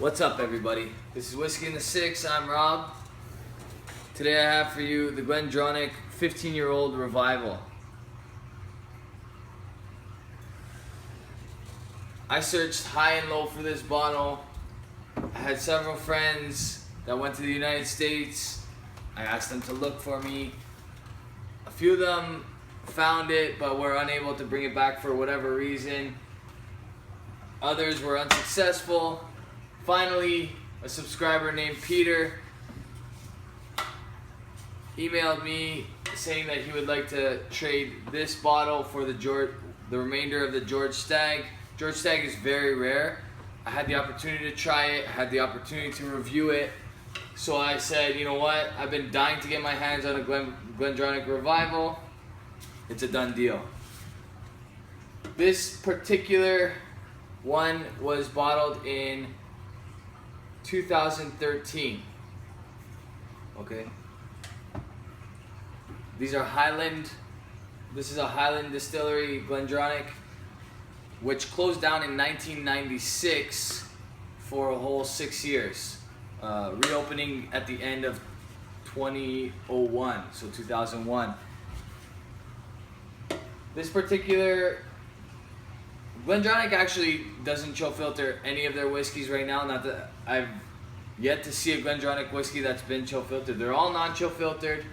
What's up, everybody? This is Whiskey in the Six. I'm Rob. Today I have for you the Glendronach 15-year-old revival. I searched high and low for this bottle. I had several friends that went to the United States. I asked them to look for me. A few of them found it but were unable to bring it back for whatever reason. Others were unsuccessful. Finally, a subscriber named Peter emailed me saying that he would like to trade this bottle for the remainder of the George Stagg. George Stagg is very rare. I had the opportunity to try it, I had the opportunity to review it. So I said, you know what, I've been dying to get my hands on a Glendronach Revival. It's a done deal. This particular one was bottled in 2013. Okay. These are Highland. This is a Highland distillery, Glendronach, which closed down in 1996 for a whole 6 years. Reopening at the end of 2001, so 2001. This particular Glendronach actually doesn't chill filter any of their whiskeys right now. Not that I've yet to see a Glendronach whiskey that's been chill filtered. They're all non-chill filtered.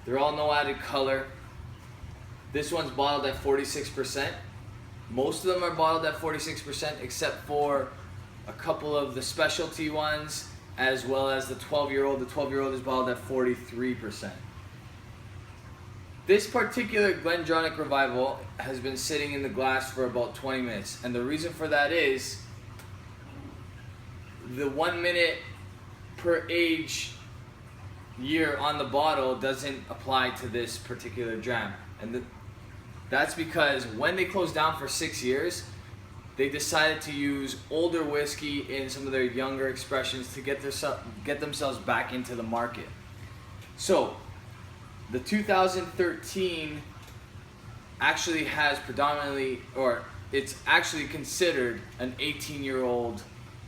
They're all no added color. This one's bottled at 46%. Most of them are bottled at 46% except for a couple of the specialty ones as well as the 12-year-old. The 12-year-old is bottled at 43%. This particular Glendronach Revival has been sitting in the glass for about 20 minutes. And the reason for that is the 1 minute per age year on the bottle doesn't apply to this particular dram. And that's because when they closed down for 6 years, they decided to use older whiskey in some of their younger expressions to get themselves back into the market. So the 2013 actually has predominantly, or it's actually considered an 18-year-old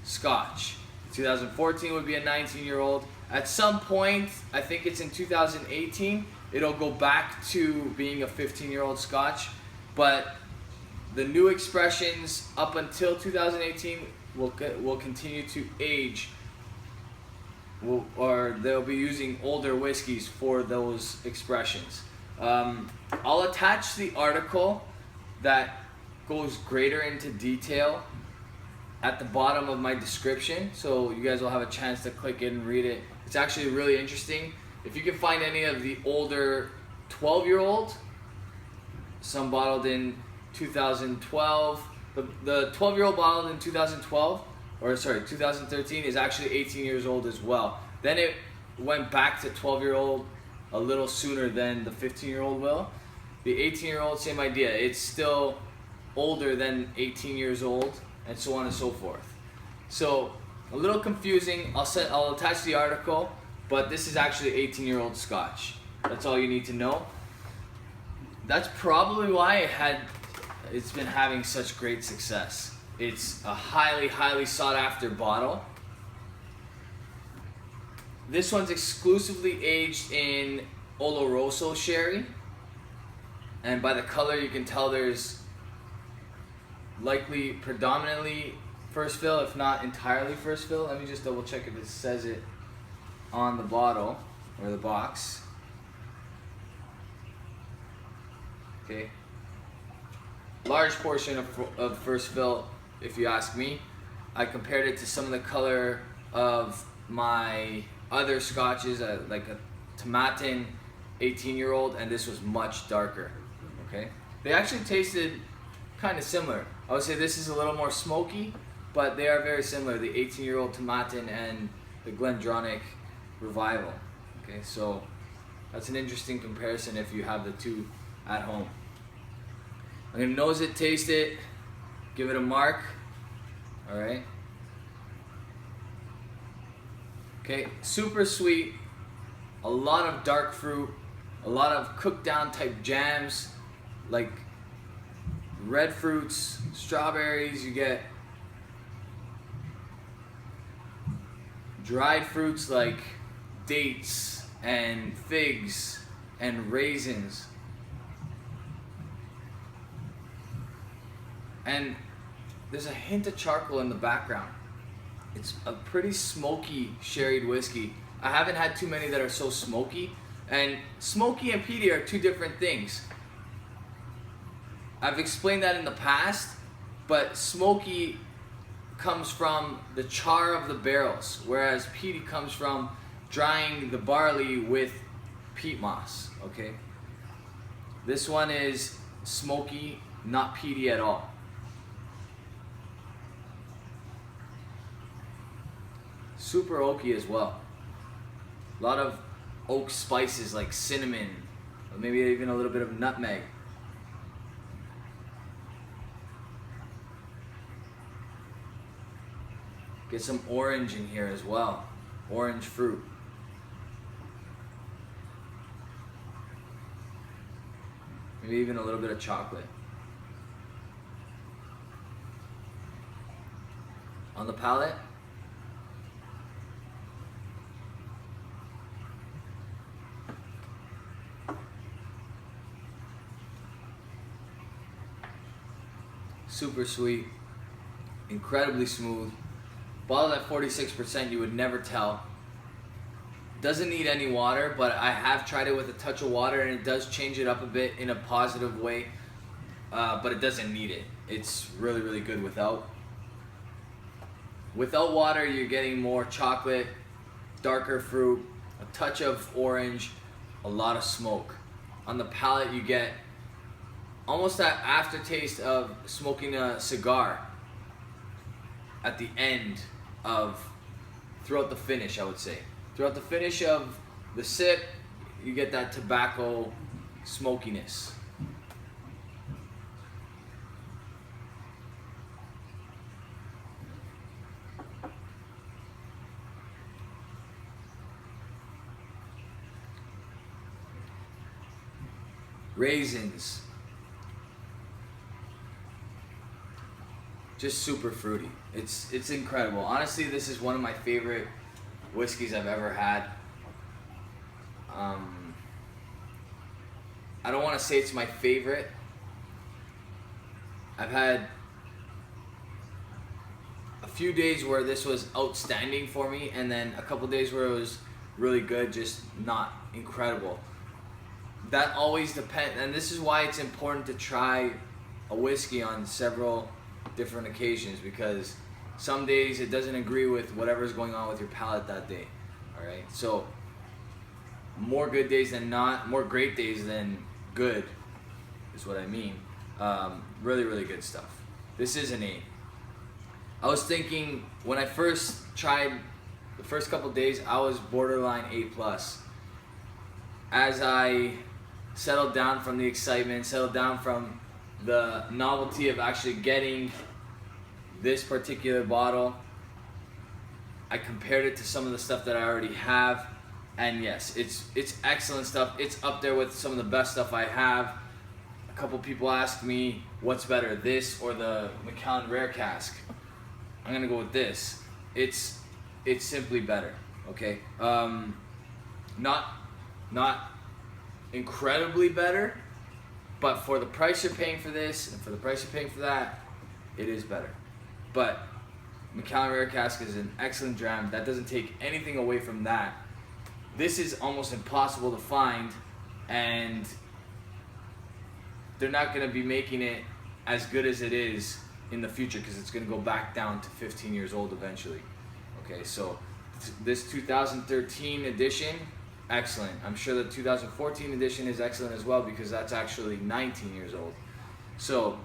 Scotch. 2014 would be a 19-year-old. At some point, I think it's in 2018, it'll go back to being a 15-year-old Scotch, but the new expressions up until 2018 will continue to age, or they'll be using older whiskeys for those expressions. I'll attach the article that goes greater into detail at the bottom of my description, so you guys will have a chance to click in and read it. It's actually really interesting. If you can find any of the older 12-year-old, some bottled in 2012, the 12-year-old bottled in 2012, or sorry, 2013 is actually 18 years old as well. Then it went back to 12-year-old a little sooner than the 15-year-old will. The 18-year-old, same idea. It's still older than 18 years old, and so on and so forth. So a little confusing. I'll attach the article, but this is actually 18-year-old Scotch. That's all you need to know. That's probably why it's been having such great success. It's a highly sought after bottle. This one's exclusively aged in Oloroso sherry, and by the color you can tell there's likely predominantly first fill, if not entirely first fill. Let me just double check if it says it on the bottle or the box. Okay, large portion of first fill, if you ask me. I compared it to some of the color of my other scotches, like a Tomatin 18-year-old, and this was much darker. Okay, they actually tasted kind of similar. I would say this is a little more smoky, but they are very similar, the 18-year-old Tomatin and the Glendronach Revival. Okay, so that's an interesting comparison if you have the two at home. I'm gonna nose it, taste it, give it a mark. All right. Okay, super sweet, a lot of dark fruit, a lot of cooked down type jams, like red fruits, strawberries. You get dried fruits like dates and figs and raisins. And there's a hint of charcoal in the background. It's a pretty smoky sherried whiskey. I haven't had too many that are so smoky. And smoky and peaty are two different things. I've explained that in the past, but smoky comes from the char of the barrels, whereas peaty comes from drying the barley with peat moss, okay? This one is smoky, not peaty at all. Super oaky as well. A lot of oak spices like cinnamon, or maybe even a little bit of nutmeg. Get some orange in here as well. Orange fruit. Maybe even a little bit of chocolate. On the palate, super sweet, incredibly smooth. Bottled at 46%, you would never tell. Doesn't need any water, but I have tried it with a touch of water and it does change it up a bit in a positive way, but it doesn't need it. It's really, really good without. Without water, you're getting more chocolate, darker fruit, a touch of orange, a lot of smoke. On the palate, you get almost that aftertaste of smoking a cigar at the end of, throughout the finish, I would say. Throughout the finish of the sip, you get that tobacco smokiness. Raisins. Just super fruity. It's incredible. Honestly, this is one of my favorite whiskeys I've ever had. I don't want to say it's my favorite. I've had a few days where this was outstanding for me, and then a couple days where it was really good, just not incredible. That always depends, and this is why it's important to try a whiskey on several different occasions, because some days it doesn't agree with whatever's going on with your palate that day. All right, so more good days than not, more great days than good is what I mean. Really, really good stuff. This is an 8. I was thinking when I first tried the first couple days, I was borderline A+. As I settled down from the excitement, settled down from the novelty of actually getting this particular bottle, I compared it to some of the stuff that I already have, and yes, it's excellent stuff. It's up there with some of the best stuff I have. A couple people asked me what's better, this or the Macallan Rare Cask. I'm gonna go with this. It's simply better. Okay, not incredibly better, but for the price you're paying for this and for the price you're paying for that, it is better. But Macallan Rare Cask is an excellent dram. That doesn't take anything away from that. This is almost impossible to find, and they're not going to be making it as good as it is in the future, because it's going to go back down to 15 years old eventually. Okay, so this 2013 edition, excellent. I'm sure the 2014 edition is excellent as well, because that's actually 19 years old. So,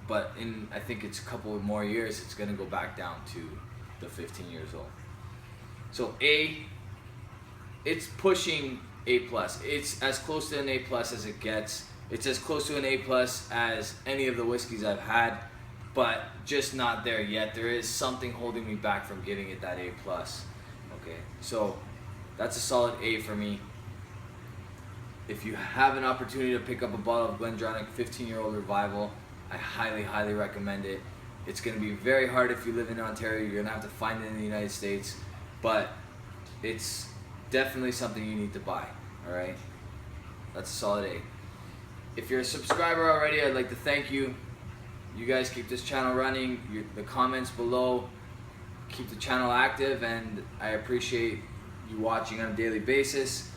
but in, I think it's a couple of more years, it's going to go back down to the 15 years old. So A, it's pushing A+. It's as close to an A+ as it gets. It's as close to an A+ as any of the whiskeys I've had, but just not there yet. There is something holding me back from giving it that A+. Okay, so that's a solid A for me. If you have an opportunity to pick up a bottle of Glendronach 15-year-old Revival, I highly, highly recommend it. It's going to be very hard if you live in Ontario. You're going to have to find it in the United States, but it's definitely something you need to buy. All right, that's a solid A. If you're a subscriber already, I'd like to thank you. You guys keep this channel running. The comments below keep the channel active, and I appreciate you watching on a daily basis.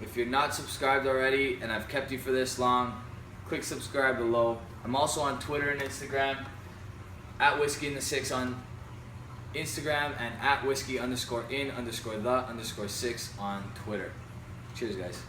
If you're not subscribed already and I've kept you for this long, click subscribe below. I'm also on Twitter and Instagram, at Whiskey in the Six on Instagram, and at Whiskey_in_the_6 on Twitter. Cheers, guys.